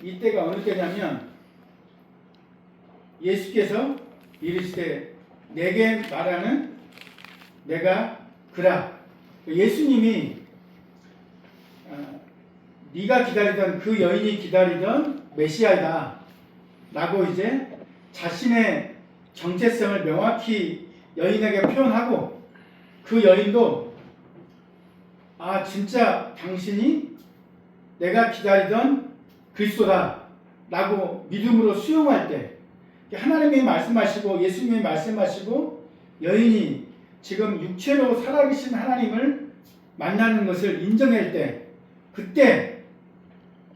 이때가 어느 때냐면 예수께서 이르시되 내게 말하는 내가 그라. 예수님이 네가 기다리던 그 여인이 기다리던 메시아이다 라고 이제 자신의 정체성을 명확히 여인에게 표현하고, 그 여인도 진짜 당신이 내가 기다리던 그리스도다 라고 믿음으로 수용할 때, 하나님이 말씀하시고 예수님이 말씀하시고 여인이 지금 육체로 살아계신 하나님을 만나는 것을 인정할 때, 그때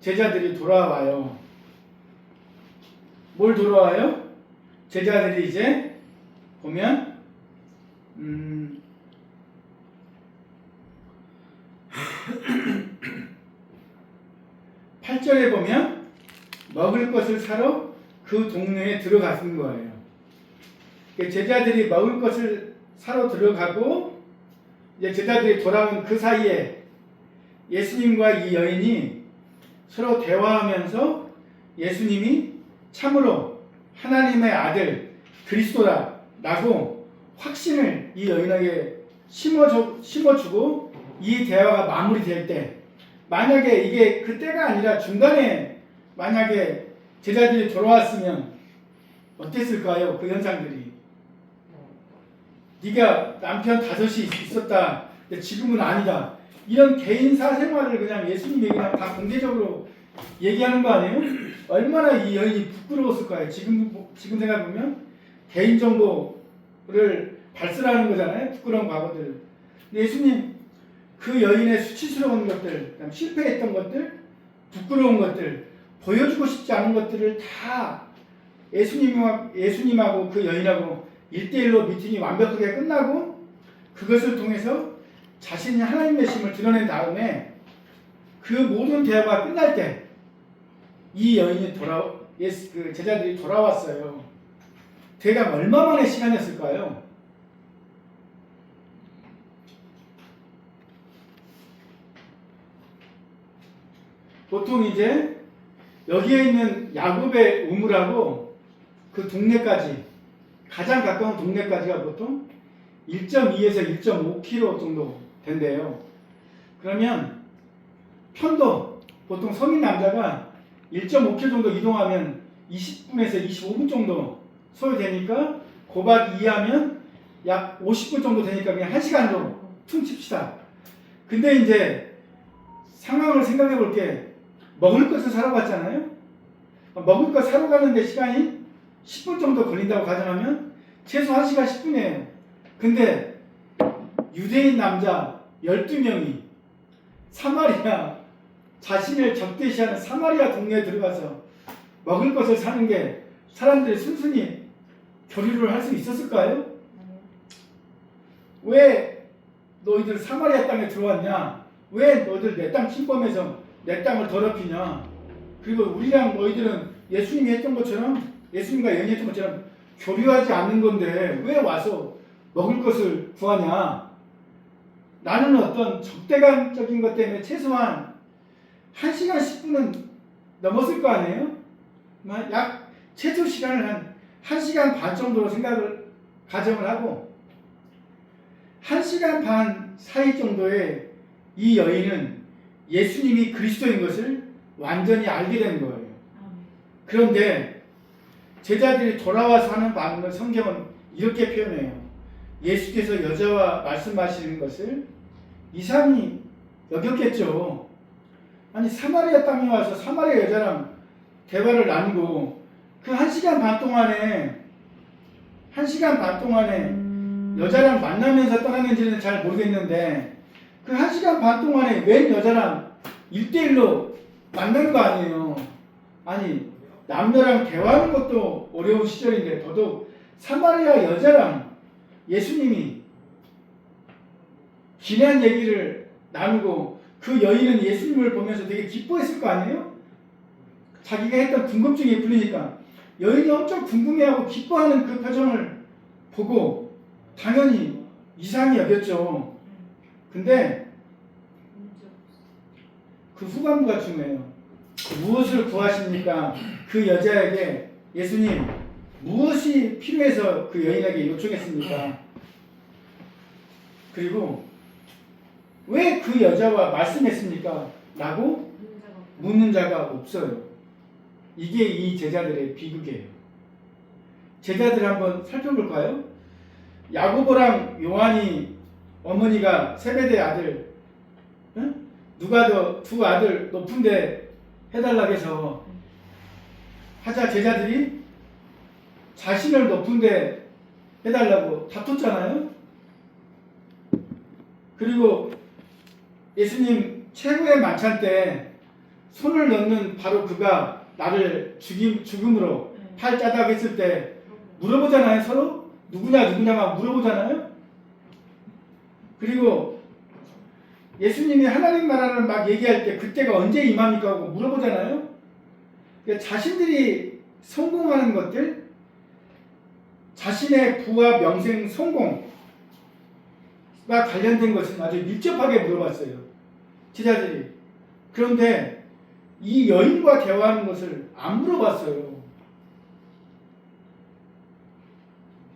제자들이 돌아와요. 뭘 돌아와요? 제자들이 이제 보면 8절에 보면 먹을 것을 사러 그 동네에 들어갔은 거예요. 제자들이 먹을 것을 사러 들어가고 이제 제자들이 돌아온 그 사이에 예수님과 이 여인이 서로 대화하면서 예수님이 참으로 하나님의 아들 그리스도라라고 확신을 이 여인에게 심어주고 이 대화가 마무리될 때, 만약에 이게 그때가 아니라 중간에 만약에 제자들이 돌아왔으면 어땠을까요? 그 현상들이. 네가 남편 5이 있었다. 근데 지금은 아니다. 이런 개인 사생활을 그냥 예수님이 그냥 다 공개적으로 얘기하는 거 아니에요? 얼마나 이 여인이 부끄러웠을까요? 지금 생각해보면 개인정보를 발설하는 거잖아요. 부끄러운 과거들. 근데 예수님 그 여인의 수치스러운 것들, 실패했던 것들, 부끄러운 것들, 보여주고 싶지 않은 것들을 다 예수님하고 그 여인하고 1대1로 미팅이 완벽하게 끝나고, 그것을 통해서 자신이 하나님 되심을 드러낸 다음에 그 모든 대화가 끝날 때 이 여인이 그 제자들이 돌아왔어요. 대략 얼마 만의 시간이었을까요? 보통 이제 여기에 있는 야곱의 우물하고 그 동네까지, 가장 가까운 동네까지가 보통 1.2에서 1.5km 정도 된대요. 그러면 편도 보통 성인 남자가 1.5km 정도 이동하면 20분에서 25분 정도 소요되니까 곱하기 2하면 약 50분 정도 되니까 그냥 1시간으로 퉁칩시다. 근데 이제 상황을 생각해 볼게. 먹을 것을 사러 갔잖아요. 먹을 것 사러 가는데 시간이 10분 정도 걸린다고 가정하면 최소 1시간 10분이에요. 근데 유대인 남자 12명이 사마리아, 자신을 적대시하는 사마리아 동네에 들어가서 먹을 것을 사는 게 사람들이 순순히 교류를 할 수 있었을까요? 왜 너희들 사마리아 땅에 들어왔냐? 왜 너희들 내 땅 침범해서 내 땅을 더럽히냐? 그리고 우리랑 너희들은 예수님이 했던 것처럼, 예수님과 여인이 했던 것처럼 교류하지 않는 건데 왜 와서 먹을 것을 구하냐? 나는 어떤 적대감적인 것 때문에 최소한 1시간 10분은 넘었을 거 아니에요? 약 최소 시간을 한 1시간 반 정도로 가정을 하고 1시간 반 사이 정도에 이 여인은 예수님이 그리스도인 것을 완전히 알게 된 거예요. 그런데 제자들이 돌아와서 하는 반응을 성경은 이렇게 표현해요. 예수께서 여자와 말씀하시는 것을 이상히 여겼겠죠. 아니, 사마리아 땅에 와서 사마리아 여자랑 대화를 나누고 그 1시간 반 동안에 여자랑 만나면서 떠났는지는 잘 모르겠는데 그 1시간 반 동안에 웬 여자랑 1대1로 만난 거 아니에요. 아니, 남녀랑 대화하는 것도 어려운 시절인데 더더욱 사마리아 여자랑 예수님이 긴한 얘기를 나누고 그 여인은 예수님을 보면서 되게 기뻐했을 거 아니에요? 자기가 했던 궁금증이 풀리니까 여인이 엄청 궁금해하고 기뻐하는 그 표정을 보고 당연히 이상히 여겼죠. 근데 그 후반부가 중요해요. 무엇을 구하십니까? 그 여자에게 예수님 무엇이 필요해서 그 여인에게 요청했습니까? 그리고 왜 그 여자와 말씀했습니까? 라고 묻는 자가 없어요. 이게 이 제자들의 비극이에요. 제자들 한번 살펴볼까요? 야고보랑 요한이 어머니가 세베대 아들, 응? 누가 더 두 아들 높은데 해달라고 해서 하자 제자들이 자신을 높은데 해달라고 다퉜잖아요. 그리고 예수님 최후의 만찬 때 손을 넣는 바로 그가 나를 죽음으로 팔 짜다고 했을 때 물어보잖아요. 서로 누구냐가 물어보잖아요. 그리고 예수님이 하나님 나라를 막 얘기할 때 그때가 언제 임합니까 하고 물어보잖아요. 그러니까 자신들이 성공하는 것들, 자신의 부와 명생 성공과 관련된 것은 아주 밀접하게 물어봤어요. 제자들이. 그런데 이 여인과 대화하는 것을 안 물어봤어요.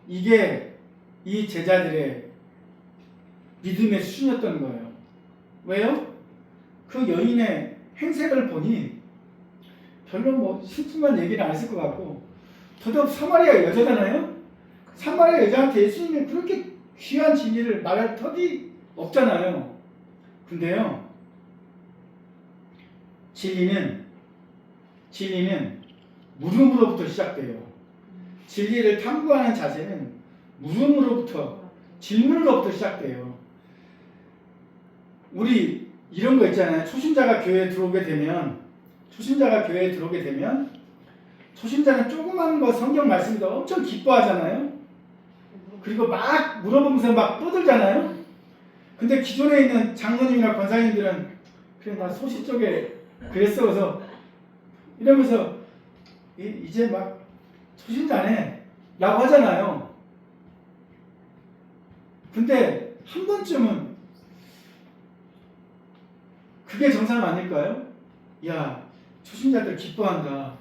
이게 이 제자들의 믿음의 수준이었던 거예요. 왜요? 그 여인의 행색을 보니 별로 뭐 심심한 얘기는 안 했을 것 같고, 더더욱 사마리아 여자잖아요. 사마리아 여자한테 예수님이 그렇게 귀한 진리를 말할 턱이 없잖아요. 근데요, 진리는 물음으로부터 시작돼요. 진리를 탐구하는 자세는 물음으로부터, 질문으로부터 시작돼요. 우리 이런 거 있잖아요. 초신자가 교회에 들어오게 되면 초신자는 조그만 거 성경 말씀도 엄청 기뻐하잖아요. 그리고 막 물어보면서 막 떠들잖아요. 근데 기존에 있는 장로님이나 권사님들은 그래 나 소시 쪽에 그랬어 그래서 이러면서 이제 막 초신자네 라고 하잖아요. 근데 한 번쯤은 그게 정상 아닐까요? 야, 초신자들 기뻐한다.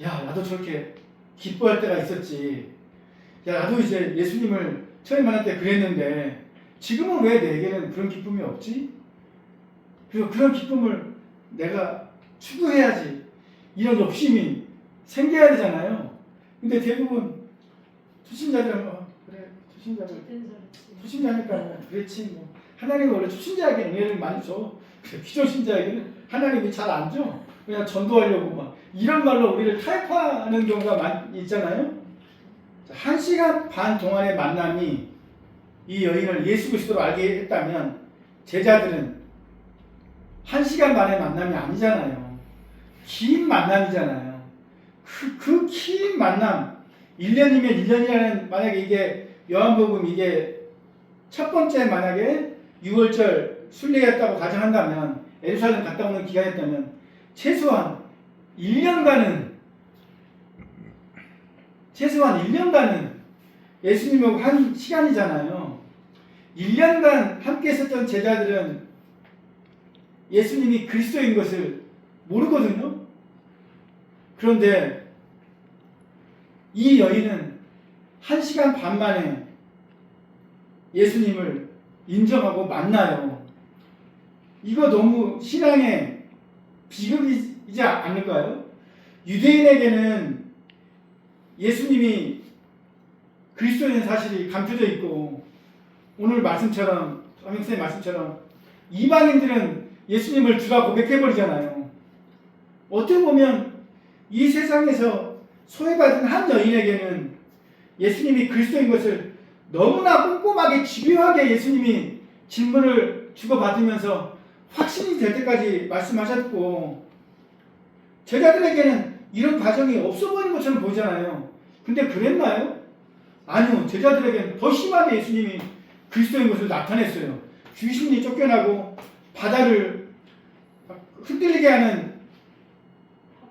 야, 나도 저렇게 기뻐할 때가 있었지. 야, 나도 이제 예수님을 처음 만날 때 그랬는데 지금은 왜 내게는 그런 기쁨이 없지? 그리고 그런 기쁨을 내가 추구해야지. 이런 욕심이 생겨야 되잖아요. 근데 대부분 초신자들은 그래, 초신자니까 뭐 그렇지 뭐. 하나님은 원래 초신자에게 은혜를 많이 줘. 기존신자에게는 하나님이 잘 안 줘. 그냥 전도하려고 막 이런 말로 우리를 타협하는 경우가 많이 있잖아요. 1시간 반 동안의 만남이 이 여인을 예수 그리스도로 알게 했다면 제자들은 1시간 만의 만남이 아니잖아요. 긴 만남이잖아요. 그 긴 만남, 1년이면 1년이라는, 만약에 이게 요한복음 이게 첫 번째 만약에 6월절 순례였다고 가정한다면, 예루살렘 갔다 오는 기간이었다면 최소한 1년간은 예수님하고 한 시간이잖아요. 1년간 함께 있었던 제자들은 예수님이 그리스도인 것을 모르거든요. 그런데 이 여인은 1시간 반 만에 예수님을 인정하고 만나요. 이거 너무 신앙의 비극이지 않을까요? 유대인에게는 예수님이 그리스도인 사실이 감춰져 있고, 오늘 말씀처럼, 성경의 말씀처럼 이방인들은 예수님을 주라 고백해버리잖아요. 어떻게 보면 이 세상에서 소외받은 한 여인에게는 예수님이 그리스도인 것을 너무나 꼼꼼하게 집요하게 예수님이 질문을 주고받으면서 확신이 될 때까지 말씀하셨고, 제자들에게는 이런 과정이 없어 보이는 것처럼 보이잖아요. 근데 그랬나요? 아니요. 제자들에게는 더 심하게 예수님이 그리스도인 것을 나타냈어요. 귀신이 쫓겨나고 바다를 흔들리게 하는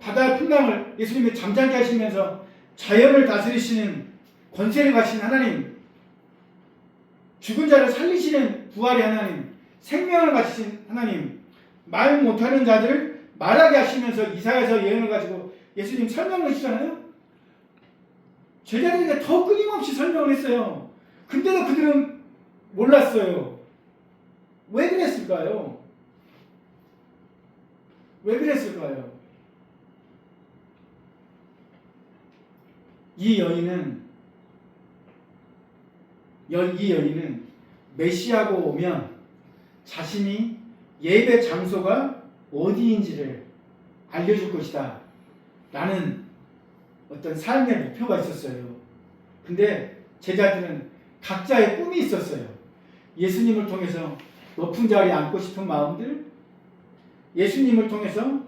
바다의 풍랑을 예수님이 잠잠게 하시면서 자연을 다스리시는 권세를 가신 하나님, 죽은 자를 살리시는 부활의 하나님, 생명을 가지신 하나님, 말 못하는 자들 말하게 하시면서 이사야서 예언을 가지고 예수님 설명을 하시잖아요. 제자들에게 더 끊임없이 설명을 했어요. 근데도 그들은 몰랐어요. 왜 그랬을까요? 왜 그랬을까요? 이 여인은 메시아가 오면 자신이 예배 장소가 어디인지를 알려줄 것이다 라는 어떤 삶의 목표가 있었어요. 근데 제자들은 각자의 꿈이 있었어요. 예수님을 통해서 높은 자리에 앉고 싶은 마음들, 예수님을 통해서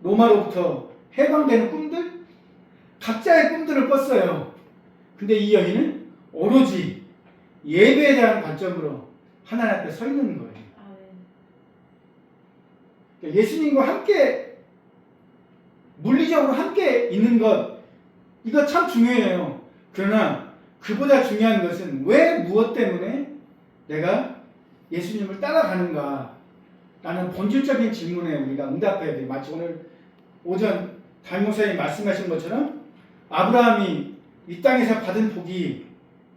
로마로부터 해방되는 꿈들, 각자의 꿈들을 꿨어요. 근데 이 여인은 오로지 예배에 대한 관점으로 하나님 앞에 서 있는 거예요. 예수님과 함께 물리적으로 함께 있는 것, 이거 참 중요해요. 그러나 그보다 중요한 것은 왜 무엇 때문에 내가 예수님을 따라가는가 라는 본질적인 질문에 우리가 응답해야 돼요. 마치 오늘 오전 담임목사님 말씀하신 것처럼 아브라함이 이 땅에서 받은 복이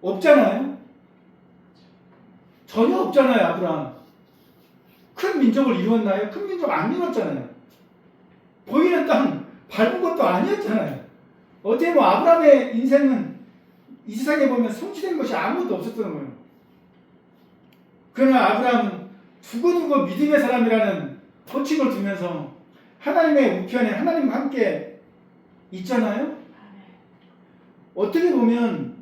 없잖아요. 전혀 없잖아요. 아브라함 큰 민족을 이루었나요? 큰 민족 안 이뤘잖아요. 보이는 땅 밟은 것도 아니었잖아요. 어떻게 뭐 아브라함의 인생은 이 세상에 보면 성취된 것이 아무것도 없었던 거예요. 그러나 아브라함은 두고두고 믿음의 사람이라는 호칭을 두면서 하나님의 우편에 하나님과 함께 있잖아요. 어떻게 보면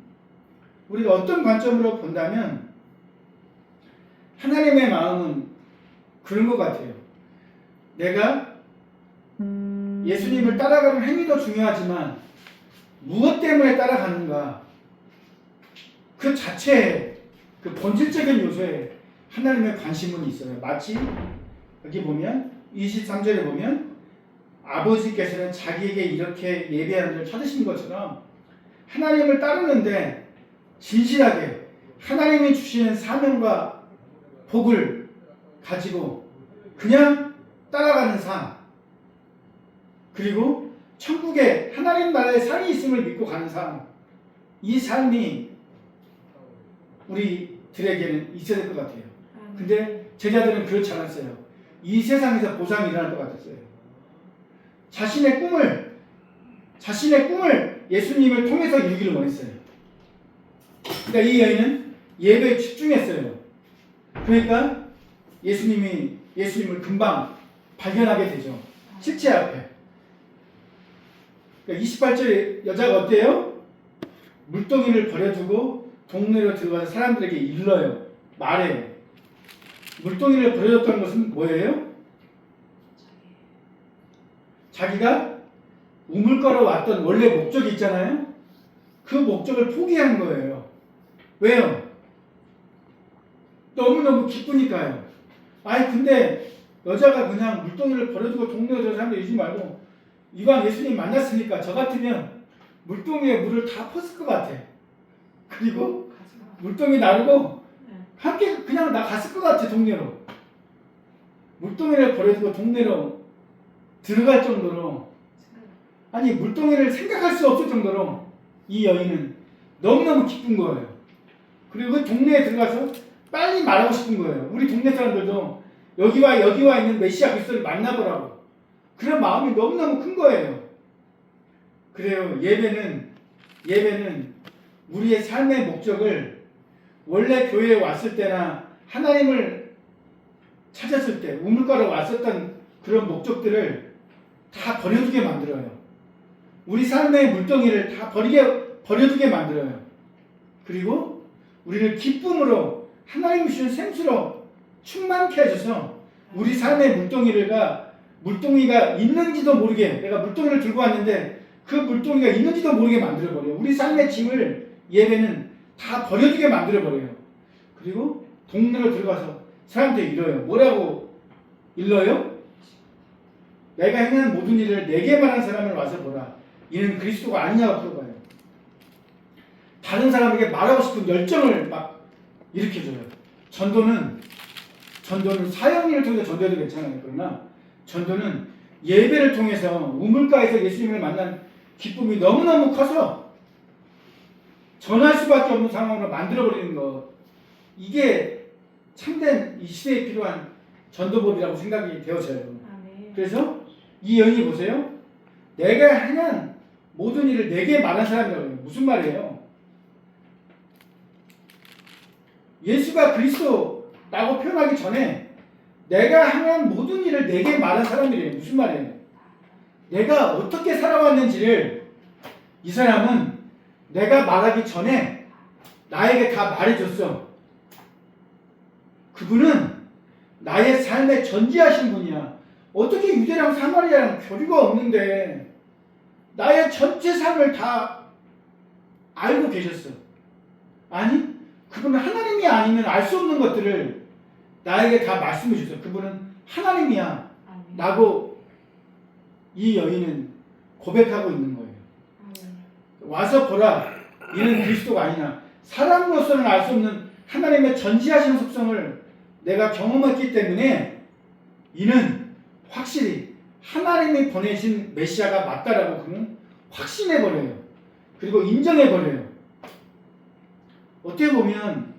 우리가 어떤 관점으로 본다면 하나님의 마음은 그런 것 같아요. 내가 예수님을 따라가는 행위도 중요하지만 무엇 때문에 따라가는가 그 자체에 그 본질적인 요소에 하나님의 관심은 있어요. 마치 여기 보면 23절에 보면 아버지께서는 자기에게 이렇게 예배하는 줄 찾으신 것처럼 하나님을 따르는데 진실하게 하나님이 주시는 사명과 복을 가지고 그냥 따라가는 삶, 그리고 천국에 하나님 나라의 상이 있음을 믿고 가는 삶, 이 삶이 우리들에게는 있어야 될 것 같아요. 근데 제자들은 그렇지 않았어요. 이 세상에서 보상이 일어날 것 같았어요. 자신의 꿈을 예수님을 통해서 이루기를 원했어요. 그러니까 이 여인은 예배에 집중했어요. 그러니까 예수님을 금방 발견하게 되죠. 실체 앞에. 그러니까 28절에 여자가 어때요? 물동이를 버려두고 동네로 들어가서 사람들에게 일러요. 말해요. 물동이를 버려뒀던 것은 뭐예요? 자기가 우물가로 왔던 원래 목적이 있잖아요. 그 목적을 포기한 거예요. 왜요? 너무너무 기쁘니까요. 아니 근데 여자가 그냥 물동이를 버려두고 동네에 들어가서 사람들 이러지 말고 이왕 예수님 만났으니까 저 같으면 물동이에 물을 다 퍼을 것 같아. 그리고 물동이 나르고 함께 그냥 나 갔을 것 같아. 동네로. 물동이를 버려두고 동네로 들어갈 정도로, 아니 물동이를 생각할 수 없을 정도로 이 여인은 너무너무 기쁜 거예요. 그리고 그 동네에 들어가서 빨리 말하고 싶은 거예요. 우리 동네 사람들도 여기와 있는 메시아 그리스도를 만나보라고. 그런 마음이 너무너무 큰 거예요. 그래요. 예배는 우리의 삶의 목적을 원래 교회에 왔을 때나 하나님을 찾았을 때 우물가로 왔었던 그런 목적들을 다 버려두게 만들어요. 우리 삶의 물동이를 다 버려두게 만들어요. 그리고 우리를 기쁨으로 하나님 주신 생수로 충만케 하셔서 우리 삶의 물동이가 있는지도 모르게, 내가 물동이를 들고 왔는데 그 물동이가 있는지도 모르게 만들어버려요. 우리 삶의 짐을 예배는 다 버려두게 만들어버려요. 그리고 동네로 들어가서 사람들이 일러요. 뭐라고 일러요? 내가 행한 모든 일을 내게 말한 사람을 와서 보라. 이는 그리스도가 아니냐고 물어봐요. 다른 사람에게 말하고 싶은 열정을 막 일으켜줘요. 전도는 사형리를 통해서 전도해도 괜찮아요. 그러나 전도는 예배를 통해서 우물가에서 예수님을 만난 기쁨이 너무너무 커서 전할 수밖에 없는 상황으로 만들어버리는 것, 이게 참된 이 시대에 필요한 전도법이라고 생각이 되어져요. 아멘. 그래서 이 여인이 보세요. 내가 행한 모든 일을 내게 말한 사람이라고 해요. 무슨 말이에요? 예수가 그리스도라고 표현하기 전에 내가 행한 모든 일을 내게 말한 사람이래요. 무슨 말이에요? 내가 어떻게 살아왔는지를 이 사람은 내가 말하기 전에 나에게 다 말해줬어. 그분은 나의 삶에 전지하신 분이야. 어떻게 유대랑 사마리아랑 교류가 없는데 나의 전체 삶을 다 알고 계셨어. 아니, 그분은 하나님이 아니면 알 수 없는 것들을 나에게 다 말씀해 주셨어. 그분은 하나님이야 아멘. 라고 이 여인은 고백하고 있는 거예요. 아멘. 와서 보라, 이는 그리스도가 아니냐. 사람으로서는 알 수 없는 하나님의 전지하신 속성을 내가 경험했기 때문에 이는 확실히 하나님이 보내신 메시아가 맞다라고 그는 확신해버려요. 그리고 인정해버려요. 어떻게 보면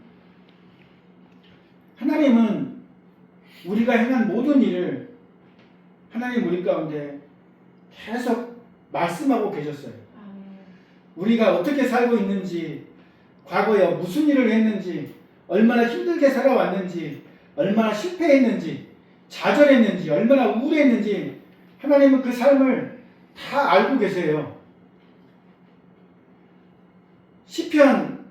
하나님은 우리가 행한 모든 일을 하나님 우리 가운데 계속 말씀하고 계셨어요. 아멘. 우리가 어떻게 살고 있는지, 과거에 무슨 일을 했는지, 얼마나 힘들게 살아왔는지, 얼마나 실패했는지, 좌절했는지, 얼마나 우울했는지 하나님은 그 삶을 다 알고 계세요. 시편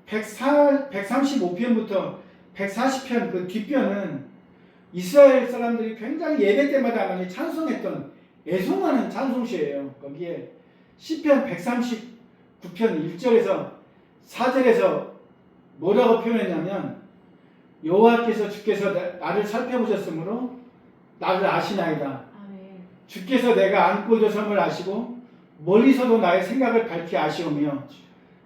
135편부터 140편 그 뒷편은 이스라엘 사람들이 굉장히 예배 때마다 많이 찬송했던 애송하는 찬송시예요. 거기에 시편 139편 1절에서 4절에서 뭐라고 표현했냐면 여호와께서 주께서 나를 살펴보셨으므로 나를 아시나이다. 아멘. 주께서 내가 안고 일어섬을 아시고 멀리서도 나의 생각을 밝히 아시오며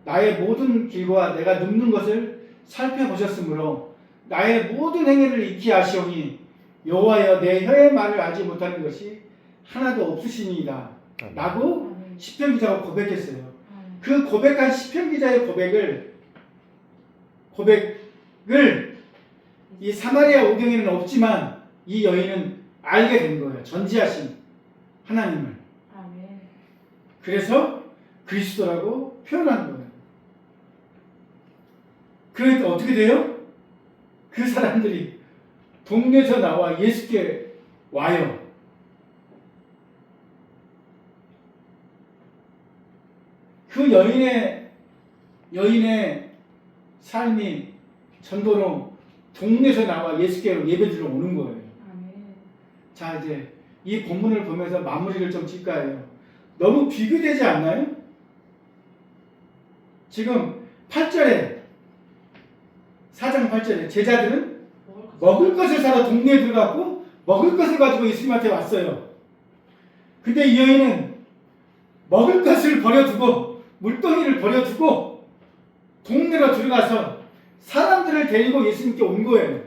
나의 모든 길과 내가 눕는 것을 살펴보셨으므로 나의 모든 행위를 익히 아시오니 여호와여 내 혀의 말을 알지 못하는 것이 하나도 없으시니이다 라고 아멘. 시편 기자가 고백했어요. 아멘. 그 고백한 시편 기자의 고백을 이 사마리아 오경에는 없지만 이 여인은 알게 된 거예요. 전지하신 하나님을. 아멘. 그래서 그리스도라고 표현한 거예요. 그러니까 어떻게 돼요? 그 사람들이 동네에서 나와 예수께 와요. 그 여인의 삶이 전도로 동네에서 나와 예수께로 예배드리러 오는 거예요. 아멘. 자, 이제 이 본문을 보면서 마무리를 좀 짓까 해요. 너무 비교되지 않나요? 지금 8절에 4장 8절에 제자들은 먹을 것을 사러 동네에 들어갔고 먹을 것을 가지고 예수님한테 왔어요. 근데 이 여인은 먹을 것을 버려두고 물동이를 버려두고 동네로 들어가서 사람들을 데리고 예수님께 온 거예요.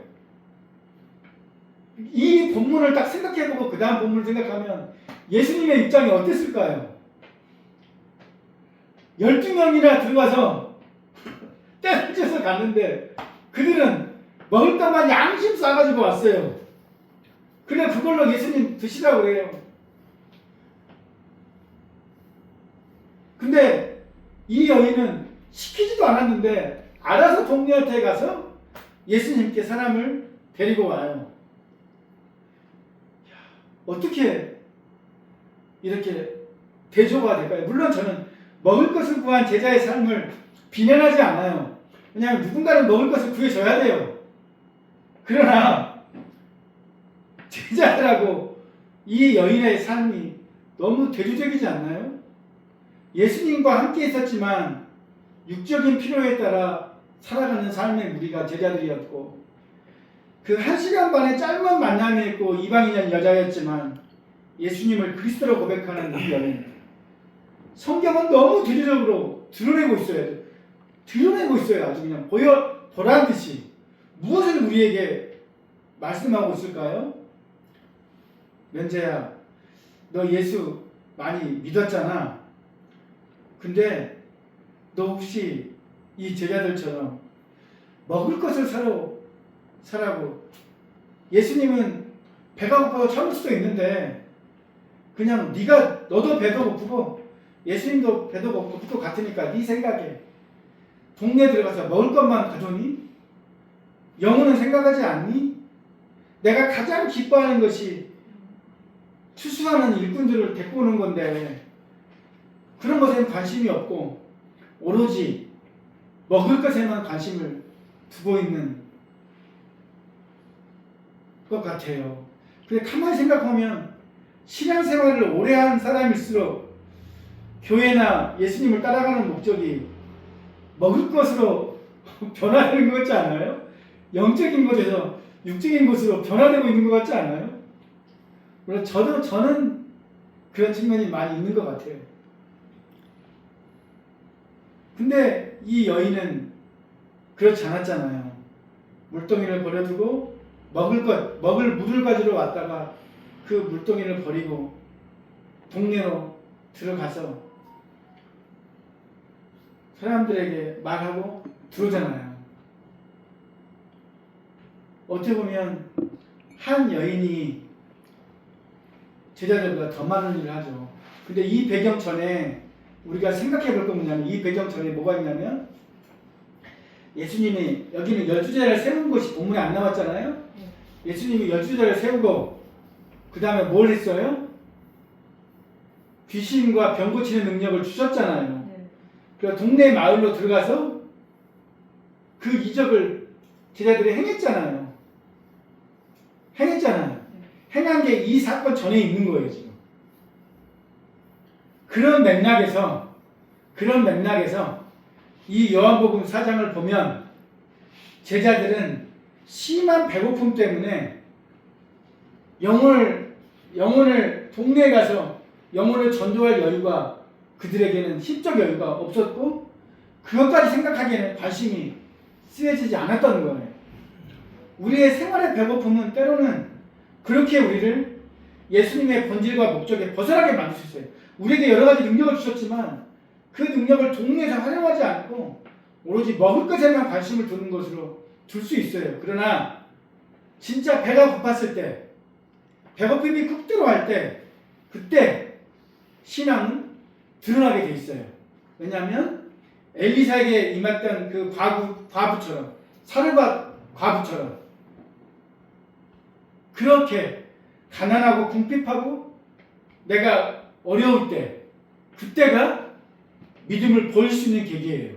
이 본문을 딱 생각해보고 그 다음 본문을 생각하면 예수님의 입장이 어땠을까요? 12명이나 들어가서 때려쳐서 갔는데 그들은 먹을 것만 양심 싸가지고 왔어요. 그래 그걸로 예수님 드시라고 그래요. 근데 이 여인은 시키지도 않았는데 알아서 동료한테 가서 예수님께 사람을 데리고 와요. 어떻게 이렇게 대조가 될까요? 물론 저는 먹을 것을 구한 제자의 삶을 비난하지 않아요. 왜냐하면 누군가는 먹을 것을 구해줘야 돼요. 그러나 제자들하고 이 여인의 삶이 너무 대조적이지 않나요? 예수님과 함께 있었지만 육적인 필요에 따라 살아가는 삶의 우리가 제자들이었고 그 1시간 반의 짧은 만남이 있고 이방인은 여자였지만 예수님을 그리스도로 고백하는 이 여인, 성경은 너무 대조적으로 드러내고 있어요. 아주 그냥 보란 듯이. 무엇을 우리에게 말씀하고 있을까요? 면제야, 너 예수 많이 믿었잖아. 근데 너 혹시 이 제자들처럼 먹을 것을 사라고 예수님은 배가 고파서 참을 수도 있는데 그냥 너도 배가 고프고 예수님도 배도 고프고 그것도 같으니까 네 생각에 동네 들어가서 먹을 것만 가져오니? 영혼은 생각하지 않니? 내가 가장 기뻐하는 것이 추수하는 일꾼들을 데리고 오는 건데 그런 것에는 관심이 없고 오로지 먹을 것에만 관심을 두고 있는 것 같아요. 근데 가만히 생각하면 신앙생활을 오래 한 사람일수록 교회나 예수님을 따라가는 목적이 먹을 것으로 변화되는 것 같지 않아요? 영적인 것에서 육적인 것으로 변화되고 있는 것 같지 않아요? 물론 저는 그런 측면이 많이 있는 것 같아요. 근데 이 여인은 그렇지 않았잖아요. 물동이를 버려두고 먹을 물을 가지러 왔다가 그 물동이를 버리고 동네로 들어가서 사람들에게 말하고 들어오잖아요. 어떻게 보면 한 여인이 제자들보다 더 많은 일을 하죠. 근데 이 배경 전에 우리가 생각해 볼 건 뭐냐면 이 배경 전에 뭐가 있냐면 예수님이 여기는 12제자를 세운 것이 본문에 안 나왔잖아요. 예수님이 12제자를 세우고 그 다음에 뭘 했어요? 귀신과 병 고치는 능력을 주셨잖아요. 그래서 동네 마을로 들어가서 그 이적을 제자들이 행했잖아요. 행한 게 이 사건 전에 있는 거예요, 지금. 그런 맥락에서 이 요한복음 4장을 보면 제자들은 심한 배고픔 때문에 영혼을 동네에 가서 영혼을 전도할 여유가 그들에게는 힘적 여유가 없었고 그것까지 생각하기에는 관심이 쓰여지지 않았다는 거예요. 우리의 생활의 배고픔은 때로는 그렇게 우리를 예수님의 본질과 목적에 벗어나게 만들 수 있어요. 우리에게 여러 가지 능력을 주셨지만 그 능력을 동네에서 활용하지 않고 오로지 먹을 것에만 관심을 두는 것으로 둘 수 있어요. 그러나 진짜 배가 고팠을 때, 배고픔이 극대로할 때, 그때 신앙은 드러나게 돼 있어요. 왜냐하면 엘리사에게 임했던 그 과부처럼, 사르밧 과부처럼 그렇게 가난하고 궁핍하고 내가 어려울 때, 그때가 믿음을 보일 수 있는 계기예요.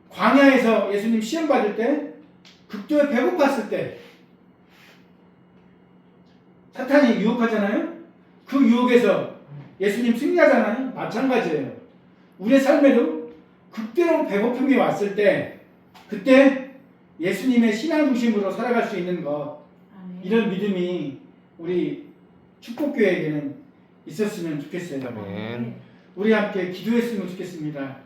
광야에서 예수님 시험 받을 때, 극도에 배고팠을 때 사탄이 유혹하잖아요. 그 유혹에서 예수님 승리하잖아요. 마찬가지예요. 우리의 삶에도 극대로 배고픔이 왔을 때 그때 예수님의 신앙 중심으로 살아갈 수 있는 것, 이런 믿음이 우리 축복교회에게는 있었으면 좋겠어요. 아멘. 우리 함께 기도했으면 좋겠습니다.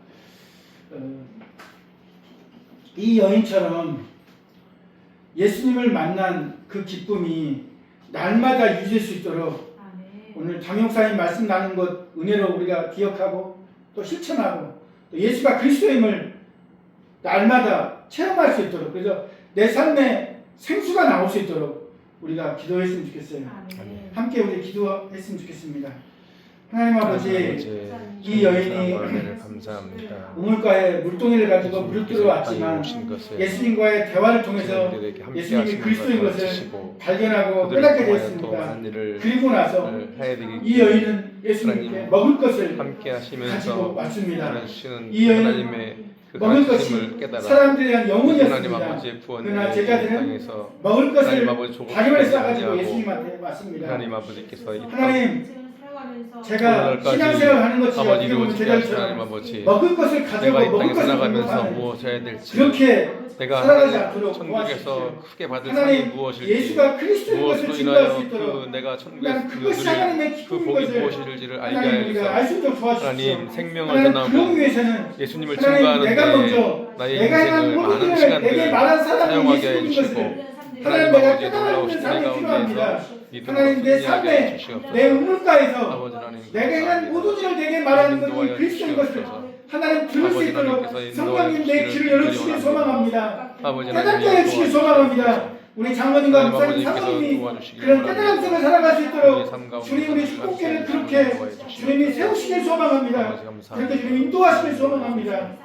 이 여인처럼 예수님을 만난 그 기쁨이 날마다 유지될 수 있도록 오늘 장용사님 말씀 나눈 것 은혜로 우리가 기억하고 또 실천하고 또 예수가 그리스도임을 날마다 체험할 수 있도록, 그래서 내 삶에 생수가 나올 수 있도록 우리가 기도했으면 좋겠어요. 함께 우리 기도했으면 좋겠습니다. 하나님 아버지, 이 여인이 감사합니다. 우물가에 물동이를 가지고 물을 들어왔지만 예수님과의 대화를 통해서 예수님이 그리스도인 것을 발견하고 깨닫게 되었습니다. 그리고 나서 이 여인은 예수님께 먹을 것을 가지고 왔습니다. 이 여인은 먹을 것이 사람들에 대한 영혼이었습니다. 그러나 제자들은 먹을 것을 바리바리 싸가지고 예수님한테 왔습니다. 하나님, 제가 신앙생활 하는 것이 어떻게 보면 제자들처럼 먹을 것을 가지고 먹을 것을 공부하는 그렇게 살아가지 않도록 천국에서 크게 받을 상이 하나님, 무엇일지, 예수가 그리스도인 것을 무엇으로 증거할 수 인하여 있도록 내가 천국에서 그것이 하나님의 기쁨인 복이 것을 무엇일지를 알게 하나님 우리가 알 하여서 수 있도록 도와주십시오. 하나님 생명을 하나님, 전하고 그러기 위해서는 예수님을 하나님, 내가 먼저 증거하는데 나의 내가 행한 인생을 모든 많은 일을 내게 말한 시간들을 사람이 사용하게 예수님인 해주시고 것을 하나님 내가 깨달아지는 삶이 필요합니다. 하나님 내 삶에 내 우물가에서 아버지 하나님 내가 행한 모든 일을 내게 말하는 것이 그리스도인 것을 하나님 들을 수 있도록 성령님 내 귀를 열어주시길 소망합니다. 깨닫게 해주시길 소망합니다. 우리 장로님과 목사님, 사모님이 그런 깨달음 속에 살아갈 수 있도록 주님 우리 축복계를 그렇게 주님이 세우시길 소망합니다. 그렇게 주님 인도하시길 소망합니다.